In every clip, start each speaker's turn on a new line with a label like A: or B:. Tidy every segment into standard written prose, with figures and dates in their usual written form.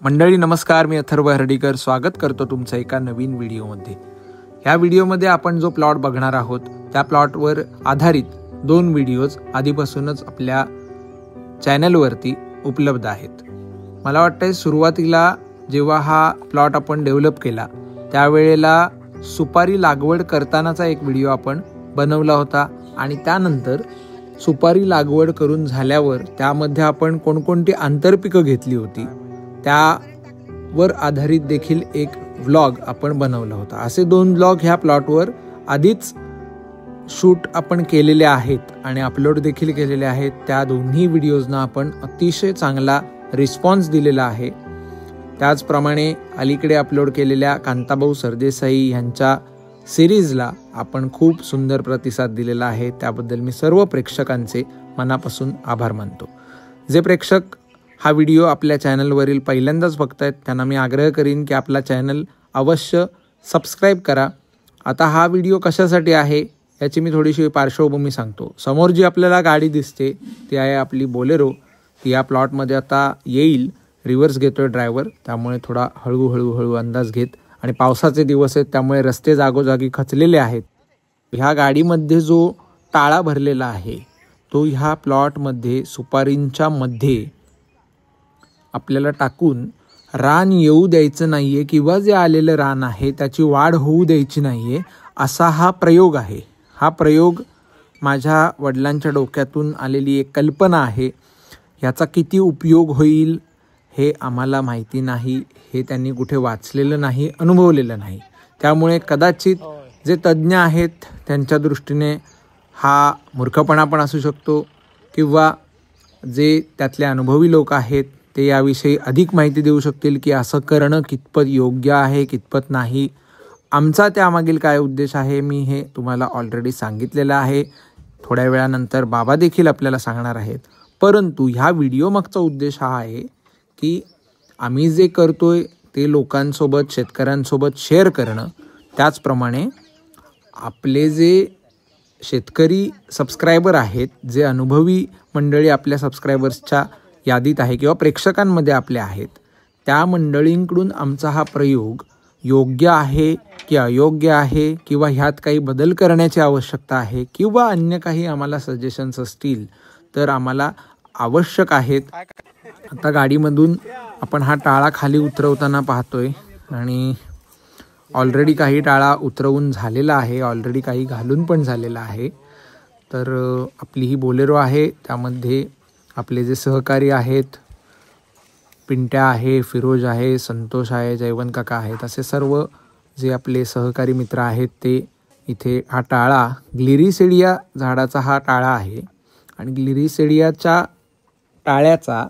A: मंडळी नमस्कार, मी अथर्व हर्डीकर स्वागत करतो तुमचं एका नवीन व्हिडिओमध्ये। ह्या व्हिडिओमध्ये आपण जो प्लॉट बघणार आहोत त्या प्लॉटवर आधारित 2 व्हिडिओज आधीपासूनच आपल्या चॅनलवरती उपलब्ध आहेत। मला वाटतंय सुरुवातीला जेव्हा हा प्लॉट आपण डेव्हलप केला त्यावेळेला सुपारी लागवड करतानाचा एक व्हिडिओ आपण बनवला होता आणि त्यानंतर सुपारी लागवड करून झाल्यावर त्यामध्ये आपण कोणकोणती आंतरपिकं घेतली होती त्यावर आधारित देखील एक व्लॉग आपण बनवला होता। असे 2 व्लॉग ह्या प्लॉटवर आधीच शूट आपण केलेले आहेत आणि अपलोड देखील केलेले आहेत। त्या दोन्ही व्हिडिओजना आपण अतिशय चांगला रिस्पॉन्स दिलेला आहे। त्याचप्रमाणे अलीकडे अपलोड केलेल्या कांताभाऊ सरदेसाई यांच्या सिरीजला आपण खूप सुंदर प्रतिसाद दिलेला आहे। त्याबद्दल मी सर्व प्रेक्षकांचे मनापासून आभार मानतो। जे प्रेक्षक हा व्हिडिओ आपल्या चॅनलवरील पहिल्यांदाच बघतायत त्यांना मी आग्रह करीन की आपला चॅनल अवश्य सबस्क्राईब करा। आता हा व्हिडिओ कशासाठी आहे याची मी थोडीशी पार्श्वभूमी सांगतो। समोर जी आपल्याला गाडी दिसते ती आहे आपली बोलेरो। ती या प्लॉटमध्ये आता येईल। रिव्हर्स घेतोय ड्रायव्हर, त्यामुळे थोडा हळूहळू अंदाज घेत, आणि पावसाचे दिवस आहेत त्यामुळे रस्ते जागोजागी खचलेले आहेत। ह्या गाडीमध्ये जो टाळा भरलेला आहे तो ह्या प्लॉटमध्ये सुपारींच्या मध्ये आपल्याला टाकून रान येऊ द्यायचं नाहीये किंवा जे आलेलं रान आहे त्याची वाढ होऊ द्यायची नाहीये, असा हा प्रयोग आहे। हा प्रयोग माझ्या वडिलांच्या डोक्यातून आलेली एक कल्पना आहे। याचा किती उपयोग होईल हे आम्हाला माहिती नाही, हे त्यांनी कुठे वाचलेलं नाही, अनुभवलेलं नाही। त्यामुळे कदाचित जे तज्ज्ञ आहेत त्यांच्या दृष्टीने हा मूर्खपणा पण असू शकतो, किंवा जे त्यातले अनुभवी लोक आहेत ते याविषयी अधिक माहिती देऊ शकतील की असं करणं कितपत योग्य आहे कितपत नाही। आमचा त्यामागील काय उद्देश आहे मी हे तुम्हाला ऑलरेडी सांगितलेलं आहे। थोड्या वेळानंतर बाबा देखील आपल्याला सांगणार आहेत। परंतु ह्या व्हिडिओ मागचा उद्देश हा आहे की आम्ही जे करतोय ते लोकांसोबत, शेतकऱ्यांसोबत शेअर करणं। त्याचप्रमाणे आपले जे शेतकरी सबस्क्रायबर आहेत, जे अनुभवी मंडळी आपल्या सबस्क्रायबर्सच्या यादीत आहे किंवा प्रेक्षकांमध्ये आपल्या आहेत, त्या मंडळींकडून आमचा हा प्रयोग योग्य आहे की अयोग्य आहे, किंवा ह्यात काही बदल करण्याची आवश्यकता आहे, किंवा अन्य काही आम्हाला सजेशन्स असतील तर आम्हाला आवश्यक आहेत। आता गाडीमधून आपण हा टाळा खाली उतरवताना पाहतोय आणि ऑलरेडी काही टाळा उतरवून झालेला आहे, ऑलरेडी काही घालून पण झालेला आहे। तर आपली ही बोलेरो आहे, त्यामध्ये आपले जे सहकारी आहेत, पिंट्या आहे, फिरोज आहे, संतोष आहे, जयवंत काका आहेत, असे सर्व जे आपले सहकारी मित्र आहेत ते इथे हा टाळा ग्लिरिसेडिया झाडाचा हा टाळा आहे। आणि ग्लिरिसेडियाच्या टाळ्याचा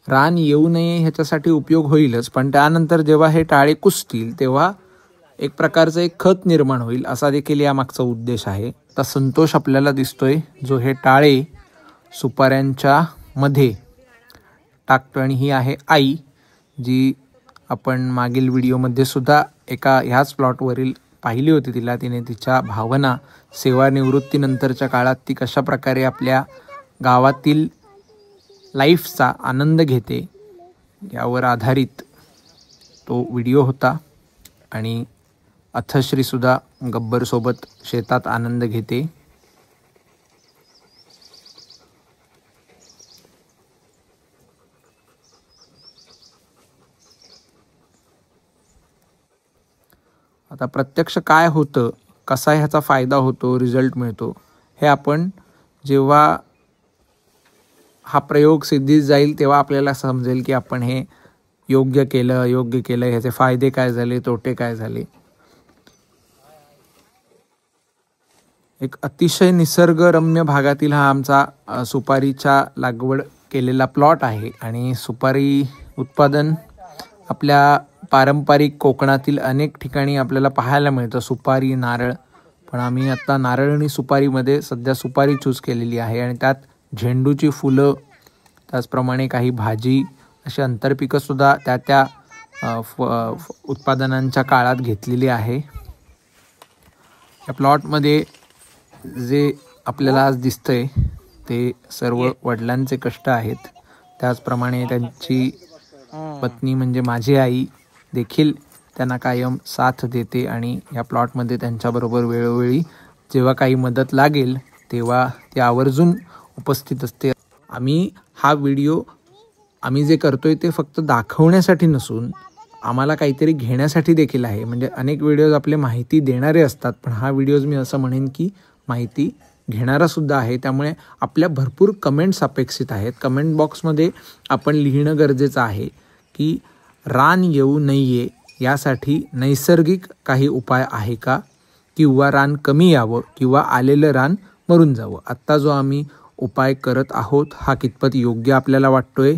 A: रान येऊ नये ह्याच्यासाठी उपयोग होईलच, पण त्यानंतर जेव्हा हे टाळे कुसतील तेव्हा एक प्रकारचं एक खत निर्माण होईल, असा देखील यामागचा उद्देश आहे। आता संतोष आपल्याला दिसतोय जो हे टाळे सुपाऱ्यांच्या मध्ये टाकतो, आणि ही आहे आई, जी आपण मागील व्हिडिओमध्ये सुद्धा एका ह्याच प्लॉटवरील पाहिली होती। तिने तिच्या भावना, सेवानिवृत्तीनंतरच्या काळात ती कशा प्रकारे आपल्या गावातील लाईफचा आनंद घेते यावर आधारित तो व्हिडिओ होता। आणि अथश्रीसुद्धा गब्बरसोबत शेतात आनंद घेते। आता प्रत्यक्ष काय होतं, कसा ह्याचा फायदा होतो, रिझल्ट मिळतो, हे आपण जेव्हा हा प्रयोग सिद्धीस जाईल तेव्हा आपल्याला समजेल की आपण हे योग्य केलं, अयोग्य केलं, ह्याचे फायदे काय झाले, तोटे काय झाले। एक अतिशय निसर्गरम्य भागातील हा आमचा सुपारीच्या लागवड केलेला प्लॉट आहे। आणि सुपारी उत्पादन आपल्या पारंपरिक कोकणातील अनेक ठिकाणी आपल्याला पाहायला मिळतं, सुपारी, नारळ, पण आम्ही आता नारळ आणि सुपारीमध्ये सध्या सुपारी चूज केलेली आहे। आणि त्यात झेंडूची फुलं, त्याचप्रमाणे काही भाजी, अशी आंतरपिकंसुद्धा त्या उत्पादनांच्या काळात घेतलेली आहे। या प्लॉटमध्ये जे आपल्याला आज दिसतंय ते सर्व वडिलांचे कष्ट आहेत। त्याचप्रमाणे त्यांची पत्नी म्हणजे माझी आई देखील त्यांना कायम साथ देते आणि या प्लॉटमध्ये त्यांच्याबरोबर वेळोवेळी जेव्हा काही मदत लागेल तेव्हा ती आवर्जून उपस्थित असते. हा व्हिडिओ आम्ही जे करतोय ते फक्त दाखवण्यासाठी नसून आम्हाला काहीतरी घेण्यासाठी देखील आहे. म्हणजे अनेक व्हिडिओज आपले माहिती देणारे असतात, पण हा व्हिडिओज मी असं म्हणेन की माहिती घेणारासुद्धा आहे. त्यामुळे आपल्या भरपूर कमेंट्स अपेक्षित आहेत. कमेंट बॉक्समध्ये आपण लिहिणं गरजेचं आहे की रान येऊ नये यासाठी नैसर्गिक काही उपाय आहे का, किंवा रान कमी यावं किंवा आलेलं रान मरून जावं. आत्ता जो आम्ही उपाय करत आहोत हा कितपत योग्य आपल्याला वाटतोय,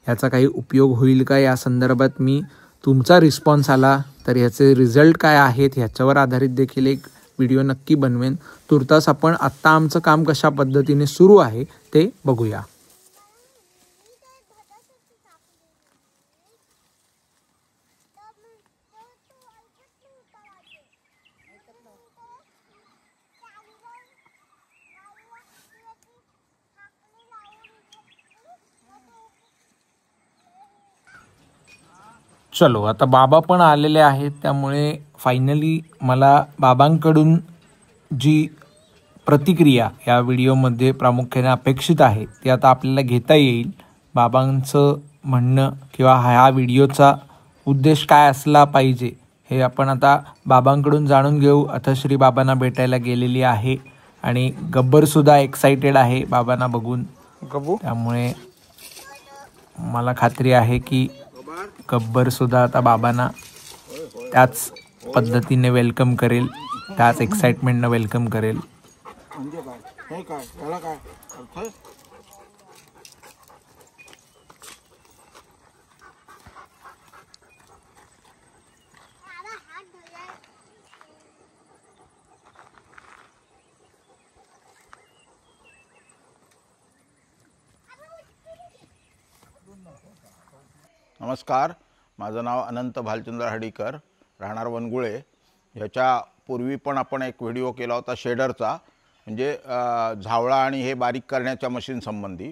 A: ह्याचा काही उपयोग होईल का, या संदर्भात मी तुमचा रिस्पॉन्स आला तर ह्याचे रिझल्ट काय आहेत ह्याच्यावर आधारित देखील एक व्हिडिओ नक्की बनवेन. तुर्तास आपण आत्ता आमचं काम कशा पद्धतीने सुरू आहे ते बघूया. चलो, आता बाबा पण आलेले आहेत, त्यामुळे फायनली मला बाबांकडून जी प्रतिक्रिया या व्हिडिओमध्ये प्रामुख्याने अपेक्षित आहे ती आता आपल्याला घेता येईल. बाबांचं म्हणणं किंवा ह्या व्हिडिओचा उद्देश काय असला पाहिजे हे आपण आता बाबांकडून जाणून घेऊ. अथश्री बाबांना भेटायला गेलेली आहे आणि गब्बरसुद्धा एक्साइटेड आहे बाबांना बघून. त्यामुळे मला खात्री आहे की गब्बरसुद्धा आता बाबांना त्याच पद्धतीने वेलकम करेल, त्याच एक्साइटमेंटनं वेलकम करेल.
B: नमस्कार, माझं नाव अनंत भालचंद्र हडीकर, राहणार वनगुळे. ह्याच्यापूर्वी पण आपण एक व्हिडिओ केला होता शेडरचा, म्हणजे झावळा आणि हे बारीक करण्याच्या मशीन संबंधी.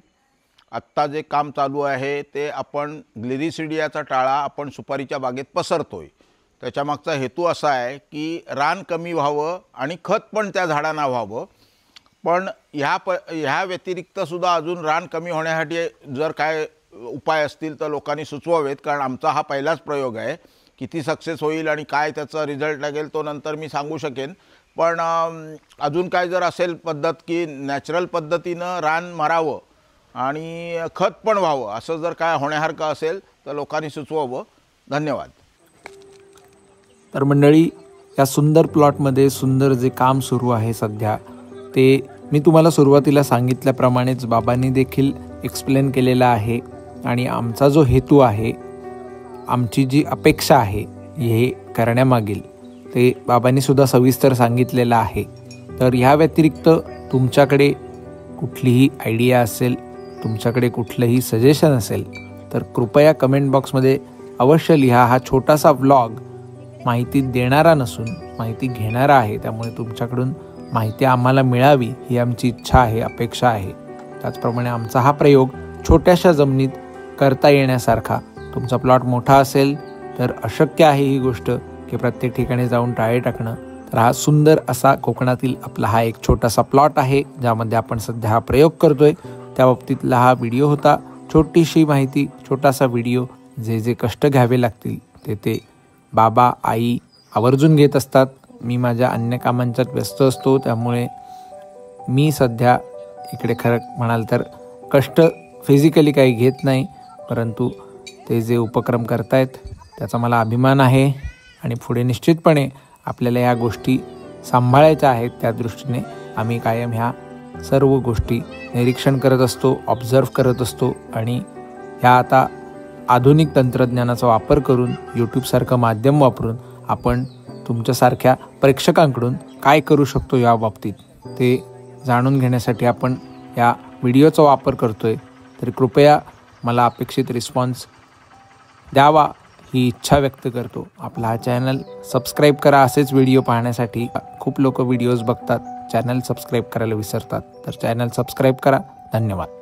B: आत्ता जे काम चालू आहे ते आपण ग्लिरिसिडियाचा टाळा आपण सुपारीच्या बागेत पसरतोय. त्याच्यामागचा हेतू असा आहे की रान कमी व्हावं आणि खत पण त्या झाडांना व्हावं. पण ह्या व्यतिरिक्तसुद्धा अजून रान कमी होण्यासाठी जर काय उपाय असतील तर लोकांनी सुचवावेत, कारण आमचा हा पहिलाच प्रयोग आहे. किती सक्सेस होईल आणि काय त्याचा रिझल्ट लागेल तो नंतर मी सांगू शकेन. पण अजून काय जर असेल पद्धत की नॅचरल पद्धतीनं रान मरावं आणि खत पण व्हावं असं जर काय होण्यासारखं असेल तर लोकांनी सुचवावं. धन्यवाद.
A: तर मंडळी, या सुंदर प्लॉटमध्ये सुंदर जे काम सुरू आहे सध्या ते मी तुम्हाला सुरुवातीला सांगितल्याप्रमाणेच बाबांनी देखील एक्सप्लेन केलेलं आहे. आणि आमचा जो हेतू आहे, आमची जी अपेक्षा आहे हे करण्यामागील ते बाबांनी सुद्धा सविस्तर सांगितलेलं आहे. तर ह्या व्यतिरिक्त तुमच्याकडे कुठलीही आयडिया असेल, तुमच्याकडे कुठलंही सजेशन असेल तर कृपया कमेंट बॉक्समध्ये अवश्य लिहा. हा छोटासा व्लॉग माहिती देणारा नसून माहिती घेणारा आहे, त्यामुळे तुमच्याकडून माहिती आम्हाला मिळावी ही आमची इच्छा आहे, अपेक्षा आहे. त्याचप्रमाणे आमचा हा प्रयोग छोट्याशा जमिनीत करता येण्यासारखा. तुमचा प्लॉट मोठा असेल तर अशक्य आहे ही गोष्ट की प्रत्येक ठिकाणी जाऊन टाळे टाकणं. तर हा सुंदर असा कोकणातील आपला हा एक छोटासा प्लॉट आहे ज्यामध्ये आपण सध्या हा प्रयोग करतोय. त्या बाबतीतला हा व्हिडिओ होता. छोटीशी माहिती, छोटासा व्हिडिओ. जे कष्ट घ्यावे लागतील ते बाबा आई आवर्जून घेत असतात. मी माझ्या अन्य कामांच्यात व्यस्त असतो, त्यामुळे मी सध्या इकडे खरं म्हणाल तर कष्ट फिजिकली काही घेत नाही, परंतु ते जे उपक्रम करतायत त्याचा मला अभिमान आहे. आणि पुढे निश्चितपणे आपल्याला ह्या गोष्टी सांभाळायच्या आहेत. त्या दृष्टीने आम्ही कायम ह्या सर्व गोष्टी निरीक्षण करत असतो, ऑब्झर्व करत असतो. आणि ह्या आता आधुनिक तंत्रज्ञानाचा वापर करून, यूट्यूबसारखं माध्यम वापरून आपण तुमच्यासारख्या प्रेक्षकांकडून काय करू शकतो या बाबतीत ते जाणून घेण्यासाठी आपण या व्हिडिओचा वापर करतोय. तर कृपया मला अपेक्षित रिस्पॉन्स द्यावा ही इच्छा व्यक्त करतो. आपला हा चॅनल सबस्क्राईब करा. असेच व्हिडिओ पाहण्यासाठी खूप लोक व्हिडिओज बघतात, चॅनल सबस्क्राईब करायला विसरतात. तर चॅनल सबस्क्राईब करा. धन्यवाद.